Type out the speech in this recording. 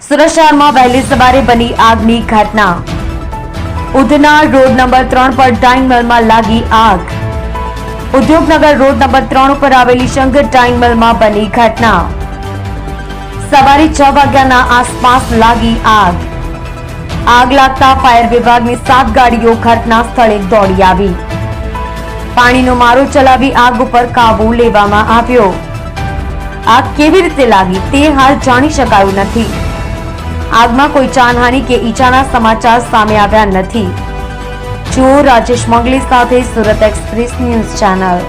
સુરત શહેરમાં વહેલી સવારે બની આગની ઘટના। ઉધના રોડ નંબર 3 પર ડાઇંગ મિલમાં લાગી આગ। ઉદ્યોગનગર રોડ નંબર 3 ઉપર આવેલી શંકર ડાઇંગ મિલમાં બની ઘટના। સવારે 6 વાગ્યાના આસપાસ લાગી આગ। આગ લાગતા ફાયર વિભાગની 7 ગાડીઓ ઘટના સ્થળે દોડી આવી। પાણીનો મારો ચલાવી આગ ઉપર કાબુ લેવામાં આવ્યો। આગ કેવી રીતે લાગી તે હાલ જાણી શકાયું નથી। આગમાં કોઈ જાનહાનિ કે ઈજાના સમાચાર સામે આવ્યા નથી। જો રાજેશ મંગલી સાથે સુરત એક્સપ્રેસ ન્યૂઝ ચેનલ।